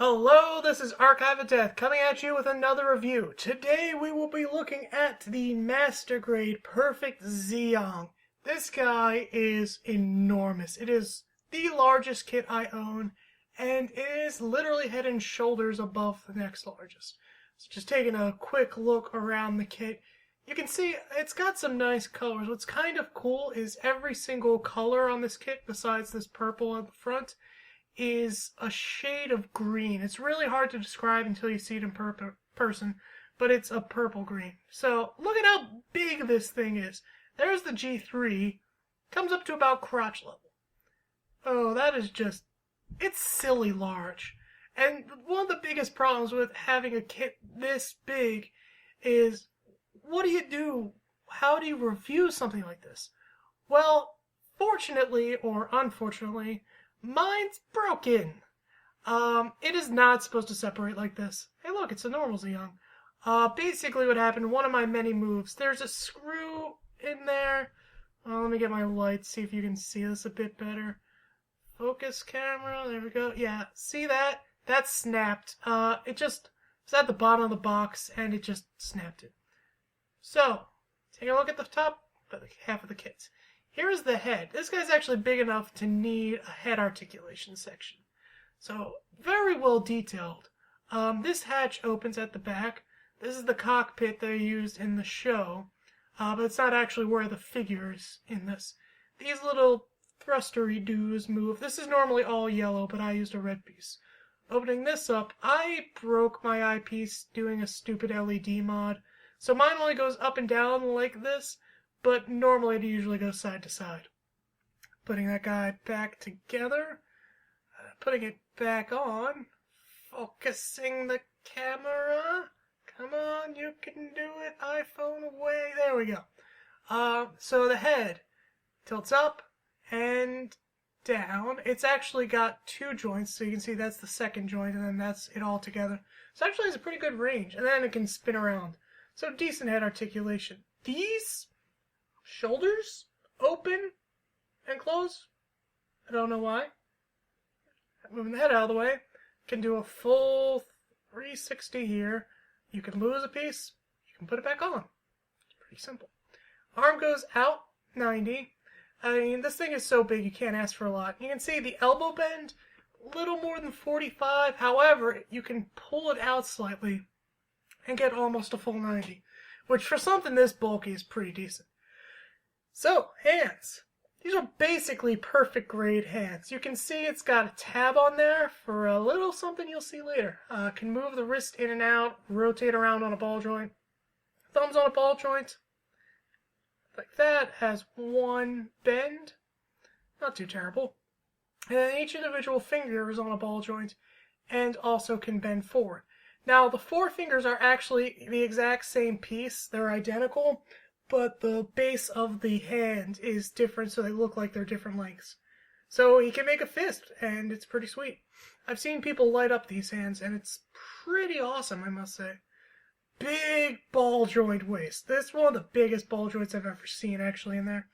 Hello, this is Archive of Death coming at you with another review. Today we will be looking at the Master Grade Pefect Zeong. This guy is enormous. It is the largest kit I own, and it is literally head and shoulders above the next largest. So just taking a quick look around the kit, you can see it's got some nice colors. What's kind of cool is every single color on this kit, besides this purple at the front, is a shade of green. It's really hard to describe until you see it in person, but it's a purple green. So look at how big this thing is. There's the G3. Comes up to about crotch level. Oh, that is just, it's silly large. And one of the biggest problems with having a kit this big is, what do you do? How do you review something like this? Well, fortunately or unfortunately, mine's broken. It is not supposed to separate like this. Hey look, it's a normal Zeong. Basically what happened, one of my many moves, there's a screw in there. Let me get my light, see if you can see this a bit better. Focus camera, there we go. Yeah, see that? That snapped. It just was at the bottom of the box and it just snapped it. So, take a look at the top half of the kit. Here's the head. This guy's actually big enough to need a head articulation section. So, very well detailed. This hatch opens at the back. This is the cockpit they used in the show, but it's not actually where the figure is in this. These little thrustery doos move. This is normally all yellow, but I used a red piece. Opening this up, I broke my eyepiece doing a stupid LED mod. So mine only goes up and down like this, but normally it usually goes side to side. Putting that guy back together, putting it back on, focusing the camera. Come on, you can do it, iPhone away. There we go. So the head tilts up and down. It's actually got two joints, so you can see that's the second joint, and then that's it all together. So actually it's a pretty good range, and then it can spin around. So decent head articulation. These shoulders open and close. I don't know why. Moving the head out of the way. Can do a full 360 here. You can lose a piece. You can put it back on. It's pretty simple. Arm goes out 90. I mean, this thing is so big you can't ask for a lot. You can see the elbow bend, a little more than 45. However, you can pull it out slightly and get almost a full 90, which for something this bulky is pretty decent. So, hands. These are basically Pefect grade hands. You can see it's got a tab on there for a little something you'll see later. Can move the wrist in and out, rotate around on a ball joint. Thumbs on a ball joint. Like that. Has one bend. Not too terrible. And then each individual finger is on a ball joint and also can bend forward. Now, the four fingers are actually the exact same piece. They're identical, but the base of the hand is different, so they look like they're different lengths. So he can make a fist, and it's pretty sweet. I've seen people light up these hands, and it's pretty awesome, I must say. Big ball joint waist. This is one of the biggest ball joints I've ever seen, actually, in there.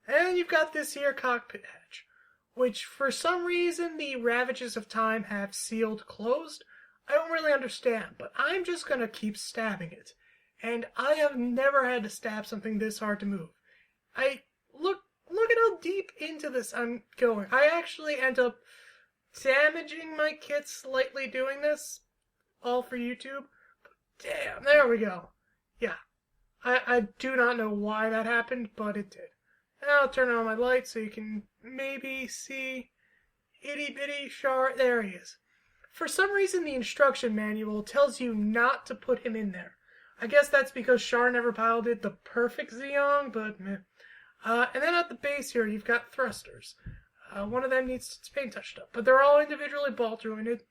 And you've got this here cockpit hatch, which for some reason the Ravages of Time have sealed closed. I don't really understand, but I'm just going to keep stabbing it. And I have never had to stab something this hard to move. Look at how deep into this I'm going. I actually end up damaging my kit slightly doing this, all for YouTube. But damn, there we go. Yeah, I do not know why that happened, but it did. And I'll turn on my light so you can maybe see itty bitty Char. There he is. For some reason, the instruction manual tells you not to put him in there. I guess that's because Char never piloted the Pefect Zeong, but meh. And then at the base here, you've got thrusters. One of them needs its paint touched up, but they're all individually ball jointed.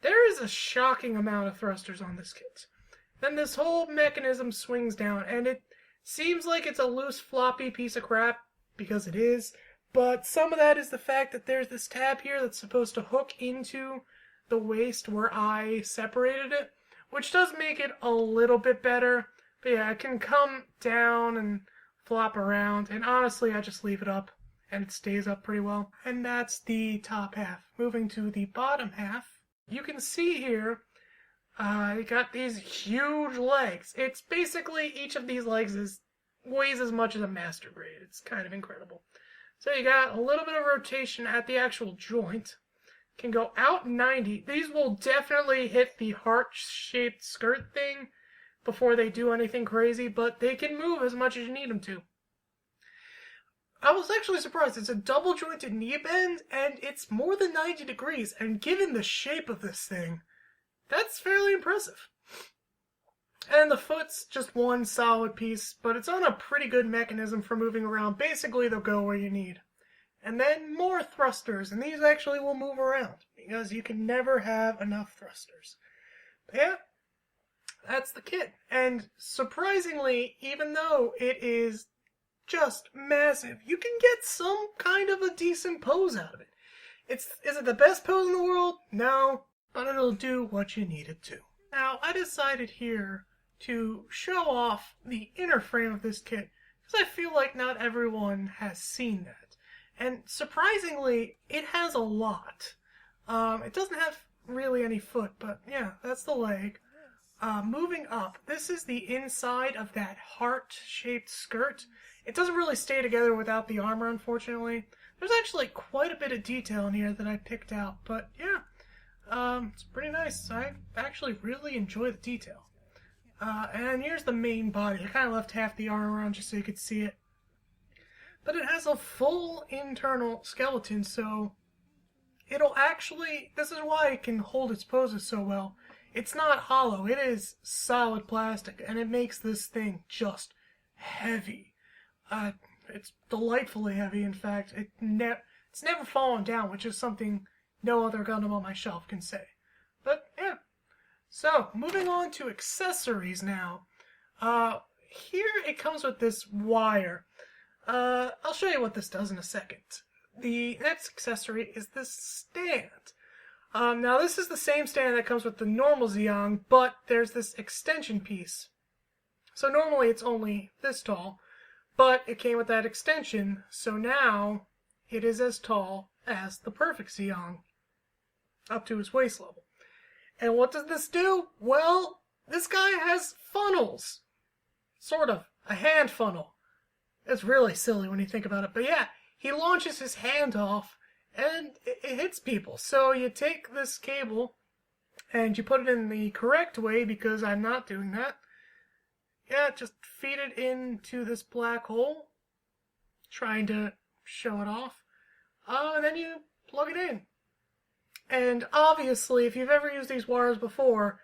There is a shocking amount of thrusters on this kit. Then this whole mechanism swings down, and it seems like it's a loose, floppy piece of crap, because it is, but some of that is the fact that there's this tab here that's supposed to hook into the waist where I separated it, which does make it a little bit better. But yeah, it can come down and flop around, and honestly I just leave it up and it stays up pretty well. And that's the top half. Moving to the bottom half, you can see here, you got these huge legs. It's basically each of these legs weighs as much as a master grade. It's kind of incredible. So you got a little bit of rotation at the actual joint. Can go out 90. These will definitely hit the heart-shaped skirt thing before they do anything crazy, but they can move as much as you need them to. I was actually surprised. It's a double jointed knee bend, and it's more than 90 degrees, and given the shape of this thing, that's fairly impressive. And the foot's just one solid piece, but it's on a pretty good mechanism for moving around. Basically, they'll go where you need. And then more thrusters, and these actually will move around, because you can never have enough thrusters. But yeah, that's the kit. And surprisingly, even though it is just massive, you can get some kind of a decent pose out of it. Is it the best pose in the world? No, but it'll do what you need it to. Now, I decided here to show off the inner frame of this kit, because I feel like not everyone has seen that. And surprisingly, it has a lot. It doesn't have really any foot, but yeah, that's the leg. Moving up, this is the inside of that heart-shaped skirt. It doesn't really stay together without the armor, unfortunately. There's actually quite a bit of detail in here that I picked out, but yeah, it's pretty nice. I actually really enjoy the detail. And here's the main body. I kind of left half the arm around just so you could see it. But it has a full internal skeleton, so it'll actually, this is why it can hold its poses so well. It's not hollow, it is solid plastic, and it makes this thing just heavy. It's delightfully heavy, in fact. It's never fallen down, which is something no other Gundam on my shelf can say. But yeah. So, moving on to accessories now. Here it comes with this wire. I'll show you what this does in a second. The next accessory is this stand. Now this is the same stand that comes with the normal Zeong, but there's this extension piece. So normally it's only this tall, but it came with that extension, so now it is as tall as the Pefect Zeong, up to his waist level. And what does this do? Well, this guy has funnels. Sort of. A hand funnel. It's really silly when you think about it. But yeah, he launches his hand off and it hits people. So you take this cable and you put it in the correct way, because I'm not doing that. Yeah, just feed it into this black hole. Trying to show it off. And then you plug it in. And obviously, if you've ever used these wires before,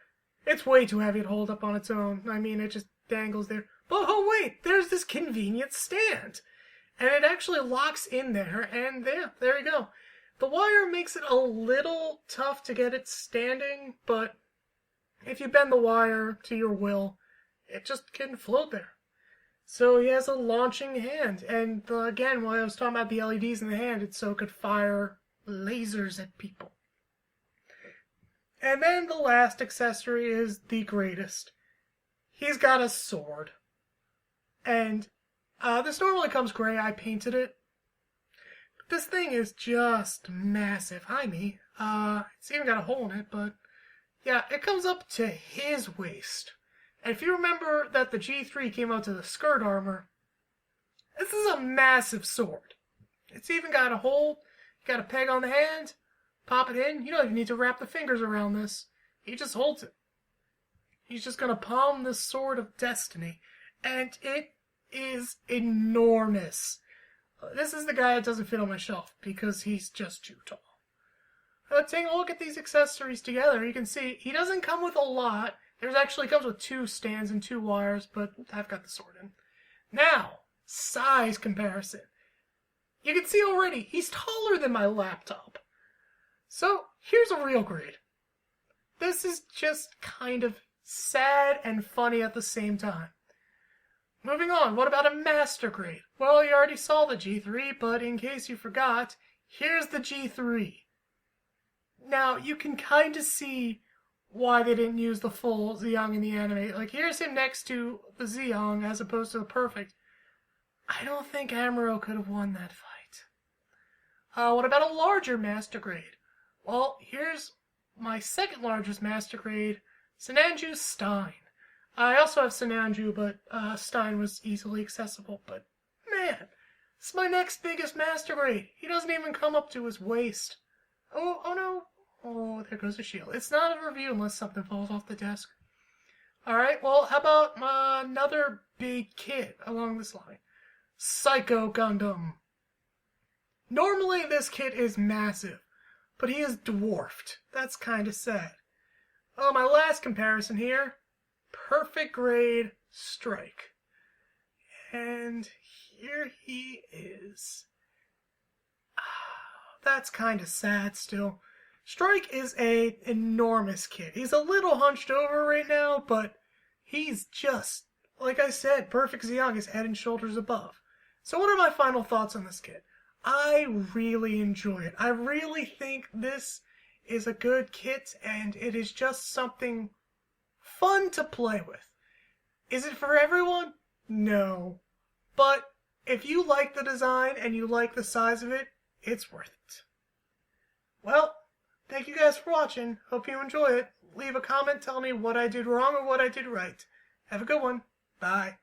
it's way too heavy to hold up on its own. I mean, it just dangles there. But oh wait, there's this convenient stand. And it actually locks in there, and there you go. The wire makes it a little tough to get it standing, but if you bend the wire to your will, it just can float there. So he has a launching hand, and again, while I was talking about the LEDs in the hand, it's so it could fire lasers at people. And then the last accessory is the greatest. He's got a sword. And this normally comes gray. I painted it. But this thing is just massive. Hi, me. It's even got a hole in it, but yeah, it comes up to his waist. And if you remember that the G3 came out to the skirt armor, this is a massive sword. It's even got a hole. You got a peg on the hand. Pop it in. You don't even need to wrap the fingers around this. He just holds it. He's just going to palm this sword of destiny. And it is enormous. This is the guy that doesn't fit on my shelf because he's just too tall. Taking a look at these accessories together, you can see he doesn't come with a lot. There's actually comes with 2 stands and 2 wires, but I've got the sword in. Now, size comparison. You can see already, he's taller than my laptop. So, here's a real grade. This is just kind of sad and funny at the same time. Moving on, what about a master grade? Well, you already saw the G3, but in case you forgot, here's the G3. Now, you can kind of see why they didn't use the full Zeong in the anime. Like, here's him next to the Zeong as opposed to the Pefect. I don't think Amuro could have won that fight. What about a larger master grade? Well, here's my second largest Master Grade, Sinanju Stein. I also have Sinanju, but Stein was easily accessible. But man, this is my next biggest Master Grade. He doesn't even come up to his waist. Oh no. Oh, there goes the shield. It's not a review unless something falls off the desk. Alright, well, how about another big kit along this line? Psycho Gundam. Normally this kit is massive, but he is dwarfed. That's kind of sad. Oh, my last comparison here. Perfect Grade Strike. And here he is. That's kind of sad still. Strike is an enormous kid. He's a little hunched over right now, but he's just, like I said, Perfect Zeong is head and shoulders above. So what are my final thoughts on this kit? I really enjoy it. I really think this is a good kit, and it is just something fun to play with. Is it for everyone? No. But if you like the design and you like the size of it, it's worth it. Well, thank you guys for watching. Hope you enjoy it. Leave a comment telling me what I did wrong or what I did right. Have a good one. Bye.